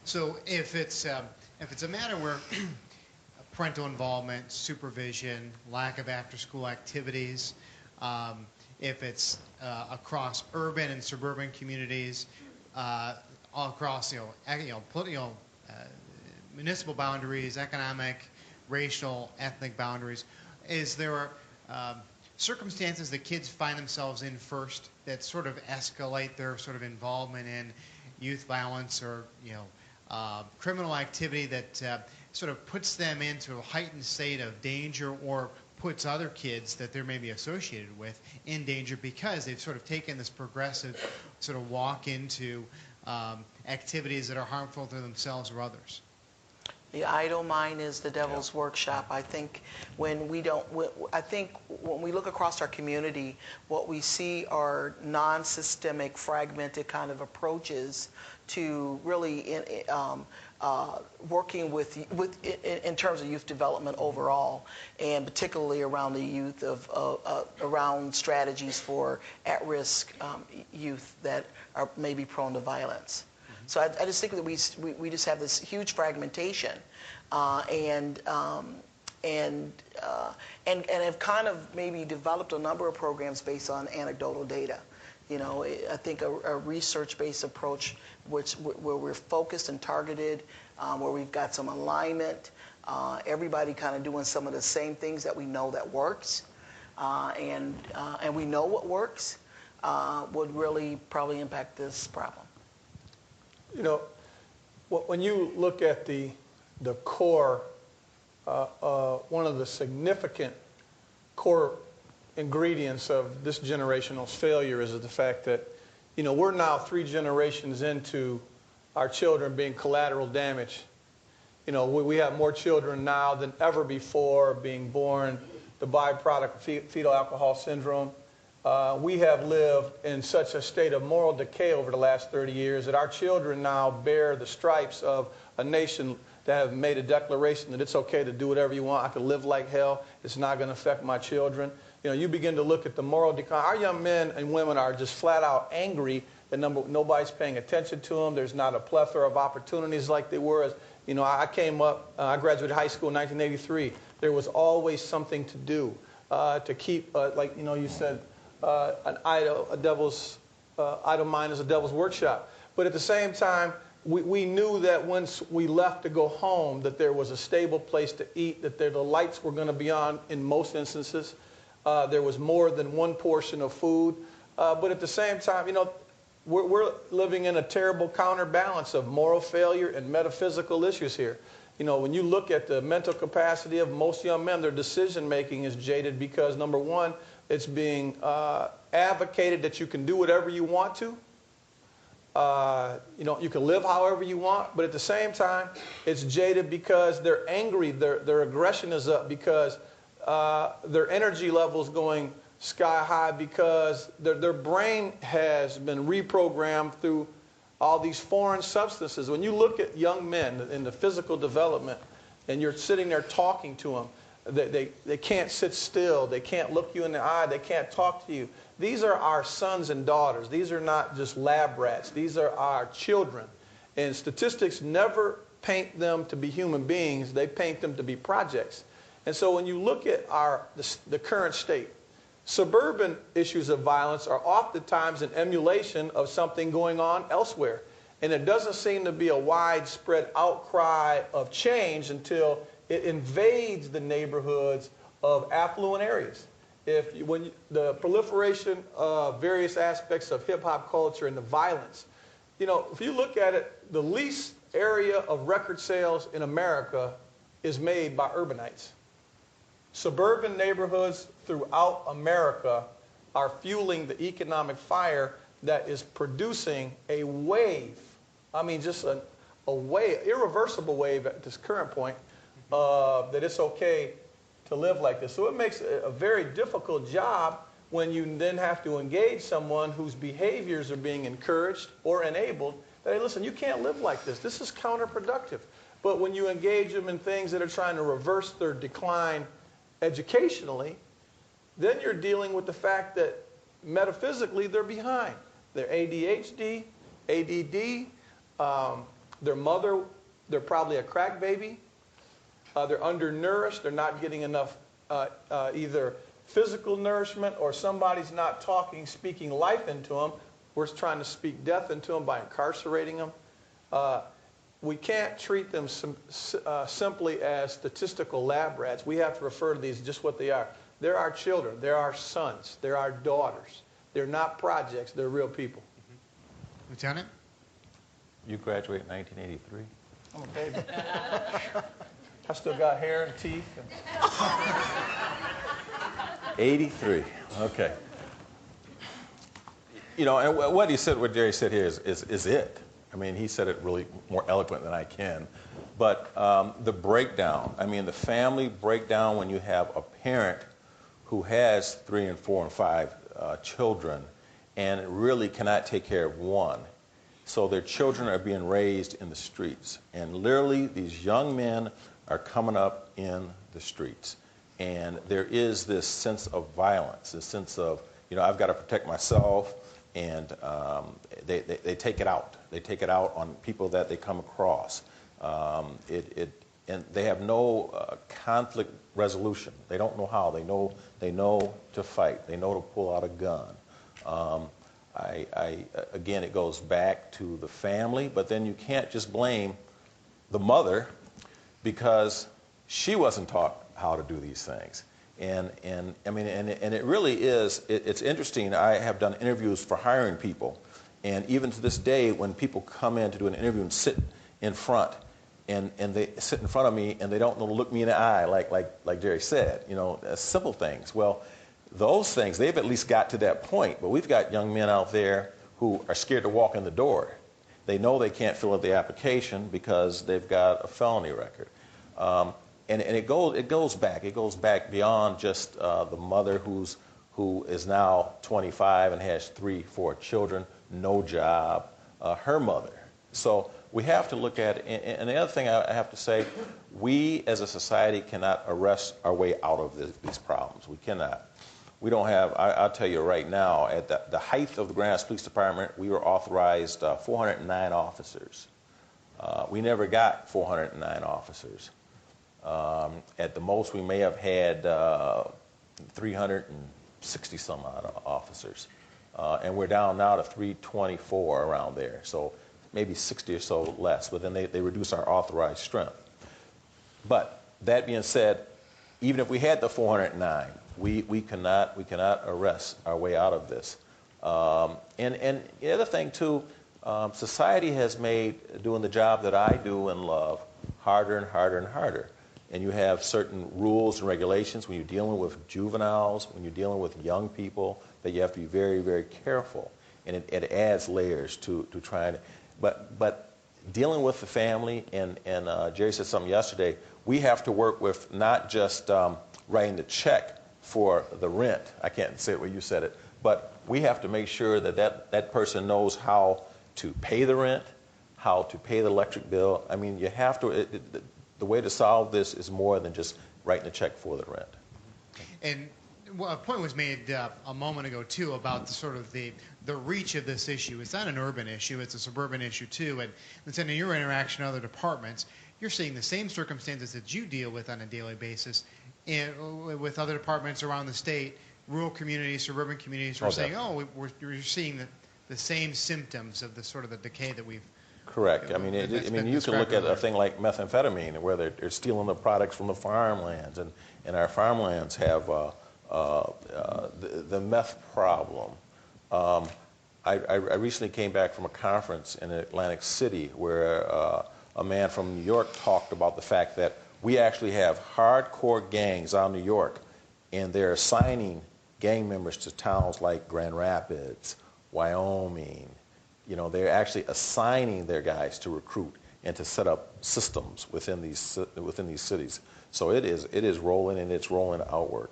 So if it's a matter where parental involvement, supervision, lack of after-school activities, if it's across urban and suburban communities, all across municipal boundaries, economic, racial, ethnic boundaries, is there circumstances that kids find themselves in first that sort of escalate their sort of involvement in youth violence or criminal activity that sort of puts them into a heightened state of danger or puts other kids that they're maybe associated with in danger because they've sort of taken this progressive sort of walk into activities that are harmful to themselves or others? The idle mind is the devil's workshop. I think when we look across our community, what we see are non-systemic, fragmented kind of approaches to really working in terms of youth development overall, and particularly around the youth around strategies for at-risk youth that are maybe prone to violence. So I just think that we just have this huge fragmentation, and have kind of maybe developed a number of programs based on anecdotal data. I think a research-based approach, where we're focused and targeted, where we've got some alignment, everybody kind of doing some of the same things that we know that works, and we know what works, would really probably impact this problem. When you look at the core, one of the significant core ingredients of this generational's failure is the fact that, we're now 3 generations into our children being collateral damage. We have more children now than ever before being born the byproduct of fetal alcohol syndrome. We have lived in such a state of moral decay over the last 30 years that our children now bear the stripes of a nation that have made a declaration that it's okay to do whatever you want. I can live like hell. It's not going to affect my children. You begin to look at the moral decline. Our young men and women are just flat out angry that nobody's paying attention to them. There's not a plethora of opportunities like they were. I came up, I graduated high school in 1983. There was always something to do to keep, like you said, idle mind is a devil's workshop. But at the same time, we knew that once we left to go home, that there was a stable place to eat, that the lights were going to be on in most instances. There was more than one portion of food. But at the same time, we're living in a terrible counterbalance of moral failure and metaphysical issues here. When you look at the mental capacity of most young men, their decision making is jaded because, number one, it's being advocated that you can do whatever you want to. You can live however you want, but at the same time, it's jaded because they're angry. Their aggression is up because their energy level is going sky high because their brain has been reprogrammed through all these foreign substances. When you look at young men in the physical development and you're sitting there talking to them, they can't sit still. They can't look you in the eye. They can't talk to you. These are our sons and daughters. These are not just lab rats. These are our children. And statistics never paint them to be human beings. They paint them to be projects. And so when you look at the current state, suburban issues of violence are oftentimes an emulation of something going on elsewhere. And it doesn't seem to be a widespread outcry of change until it invades the neighborhoods of affluent areas. When the proliferation of various aspects of hip-hop culture and the violence, if you look at it, the least area of record sales in America is made by urbanites. Suburban neighborhoods throughout America are fueling the economic fire that is producing a wave, just a wave, irreversible wave at this current point, that it's okay to live like this. So it makes a very difficult job when you then have to engage someone whose behaviors are being encouraged or enabled. That, hey, listen, you can't live like this. This is counterproductive. But when you engage them in things that are trying to reverse their decline educationally, then you're dealing with the fact that metaphysically they're behind. They're ADHD, ADD, Their mother, they're probably a crack baby. They're undernourished. They're not getting enough either physical nourishment, or somebody's not speaking life into them. We're trying to speak death into them by incarcerating them. We can't treat them simply as statistical lab rats. We have to refer to these just what they are. They're our children. They're our sons. They're our daughters. They're not projects. They're real people. Mm-hmm. Lieutenant? You graduated in 1983? I'm a baby. I still got hair and teeth. 83. Okay. You know, and what Jerry said here is it. I mean, he said it really more eloquent than I can. But the breakdown, I mean, the family breakdown when you have a parent who has 3 and 4 and 5 children and really cannot take care of one. So their children are being raised in the streets. And literally, these young men are coming up in the streets. And there is this sense of violence, this sense of, you know, I've got to protect myself. And they take it out. They take it out on people that they come across. And they have no conflict resolution. They don't know how. They know to fight. They know to pull out a gun. Again, it goes back to the family, but then you can't just blame the mother because she wasn't taught how to do these things. And I mean, and it really is, it's interesting. I have done interviews for hiring people, and even to this day, when people come in to do an interview and sit in front, and they sit in front of me and they don't know to look me in the eye, like Jerry said, you know, simple things. Well, those things, they've at least got to that point, but we've got young men out there who are scared to walk in the door. They know they can't fill out the application because they've got a felony record. And it goes back beyond just the mother who is now 25 and has 3, 4 children, no job, her mother. So we have to look at it. And the other thing I have to say, we as a society cannot arrest our way out of these problems. We cannot. We don't have, I'll tell you right now, at the height of the Grand Rapids Police Department, we were authorized 409 officers. We never got 409 officers. At the most, we may have had 360 some odd officers. And we're down now to 324 around there. So maybe 60 or so less. But then they reduce our authorized strength. But that being said, even if we had the 409, we cannot arrest our way out of this. And the other thing, too, society has made doing the job that I do and love harder and harder and harder. And you have certain rules and regulations when you're dealing with juveniles, when you're dealing with young people, that you have to be very, very careful. And it adds layers to trying to, but dealing with the family, and Jerry said something yesterday, we have to work with not just writing the check for the rent. I can't say it where you said it, but we have to make sure that person knows how to pay the rent, how to pay the electric bill. I mean, you have to, the way to solve this is more than just writing a check for the rent. And a point was made a moment ago, too, about the reach of this issue. It's not an urban issue. It's a suburban issue, too. And in your interaction with other departments, you're seeing the same circumstances that you deal with on a daily basis with other departments around the state, rural communities, suburban communities. We're saying, we're seeing the same symptoms of the decay that we've. Correct. I mean, you can look at a thing like methamphetamine, where they're stealing the products from the farmlands, and our farmlands have the meth problem. I recently came back from a conference in Atlantic City where a man from New York talked about the fact that we actually have hardcore gangs out in New York, and they're assigning gang members to towns like Grand Rapids, Wyoming. You know, they're actually assigning their guys to recruit and to set up systems within these cities. So it is rolling, and it's rolling outward.